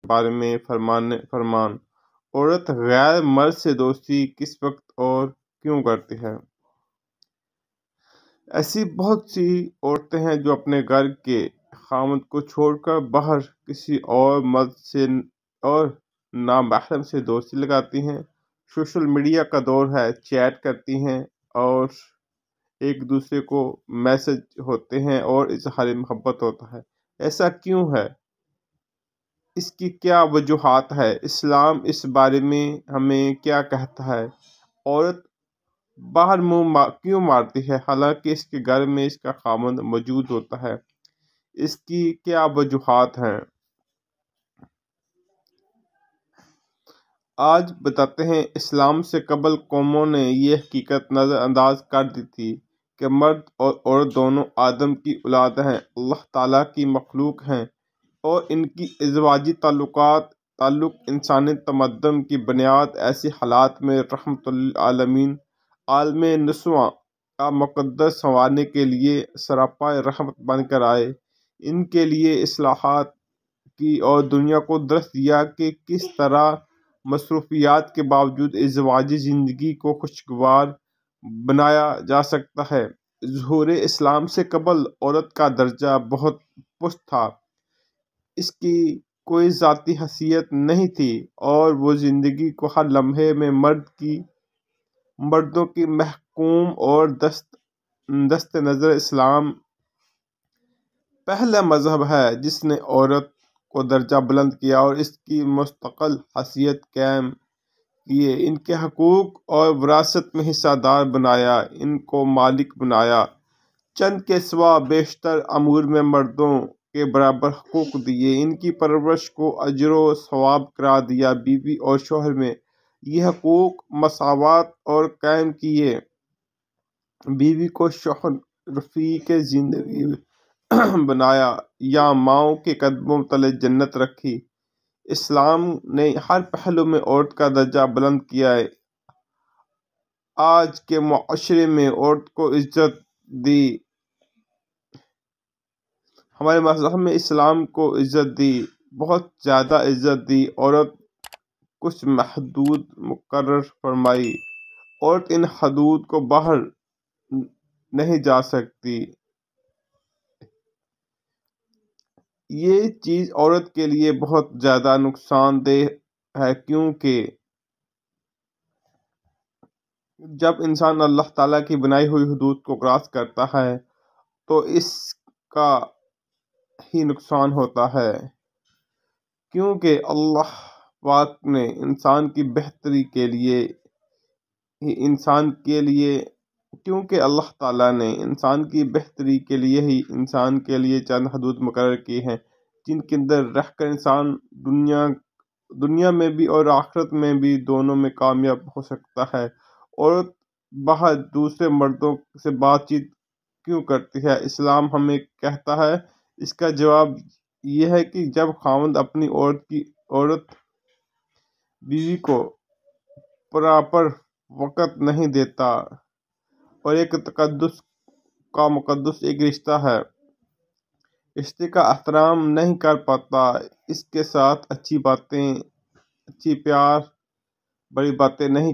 بارے میں فرمان عورت غیر مرد سے دوستی کس وقت اور کیوں کرتی ہے؟ ایسی بہت سی عورتیں ہیں جو اپنے گھر کے خاوند کو چھوڑ کر باہر کسی اور مرد سے اور نامحرم سے دوستی لگاتی ہیں۔ سوشل میڈیا کا دور ہے، چیٹ کرتی ہیں اور ایک دوسرے کو میسج ہوتے ہیں اور اظہار محبت ہوتا ہے۔ ایسا کیوں ہے؟ اس کی کیا وجوہات ہے؟ اسلام اس بارے میں ہمیں کیا کہتا ہے؟ عورت باہر منہ کیوں مارتی ہے حالانکہ اس کے گھر میں اس کا خاوند موجود ہوتا ہے؟ اس کی کیا وجوہات ہیں؟ آج بتاتے ہیں۔ اسلام سے قبل قوموں نے یہ حقیقت نظر انداز کر دی تھی کہ مرد اور عورت دونوں آدم کی اولاد ہیں، اللہ تعالیٰ کی مخلوق ہیں، اور ان کی ازدواجی تعلق انسانی تمدن کی بنیاد ایسے حالات میں رحمت للعالمین عالم نسواں کا مقدس سنوارنے کے لیے سراپا رحمت بن کر آئے۔ ان کے لیے اصلاحات کی اور دنیا کو درس دیا کہ کس طرح مصروفیات کے باوجود ازدواجی زندگی کو خوشگوار بنایا جا سکتا ہے۔ ظہور اسلام سے قبل عورت کا درجہ بہت پست تھا، اس کی کوئی ذاتی حیثیت نہیں تھی اور وہ زندگی کو ہر لمحے میں مردوں کی محکوم اور دست نظر اسلام پہلا مذہب ہے جس نے عورت کو درجہ بلند کیا اور اس کی مستقل حیثیت قائم کیے، ان کے حقوق اور وراثت میں حصہ دار بنایا، ان کو مالک بنایا، چند کے سوا بیشتر امور میں مردوں کے برابر حقوق دیے، ان کی پرورش کو اجر و ثواب قرار دیا، بیوی اور شوہر میں یہ حقوق مساوات اور قائم کیے، بیوی کو شوہر رفیق زندگی بنایا یا ماؤں کے قدموں تلے جنت رکھی۔ اسلام نے ہر پہلو میں عورت کا درجہ بلند کیا ہے، آج کے معاشرے میں عورت کو عزت دی، ہمارے مذہب میں اسلام کو عزت دی، بہت زیادہ عزت دی۔ عورت کچھ محدود مقرر فرمائی، عورت ان حدود کو باہر نہیں جا سکتی۔ یہ چیز عورت کے لیے بہت زیادہ نقصان دہ ہے، کیونکہ جب انسان اللہ تعالیٰ کی بنائی ہوئی حدود کو کراس کرتا ہے تو اس کا ہی نقصان ہوتا ہے، کیونکہ اللہ پاک نے انسان کی بہتری کے لیے کیونکہ اللہ تعالیٰ نے انسان کی بہتری کے لیے ہی انسان کے لیے چند حدود مقرر کی ہیں، جن کے اندر رہ کر انسان دنیا میں بھی اور آخرت میں بھی دونوں میں کامیاب ہو سکتا ہے۔ عورت باہر دوسرے مردوں سے بات چیت کیوں کرتی ہے؟ اسلام ہمیں کہتا ہے، اس کا جواب یہ ہے کہ جب خاوند اپنی عورت بیوی کو پراپر وقت نہیں دیتا اور ایک مقدس ایک رشتہ ہے، رشتے کا احترام نہیں کر پاتا، اس کے ساتھ اچھی پیار بڑی باتیں نہیں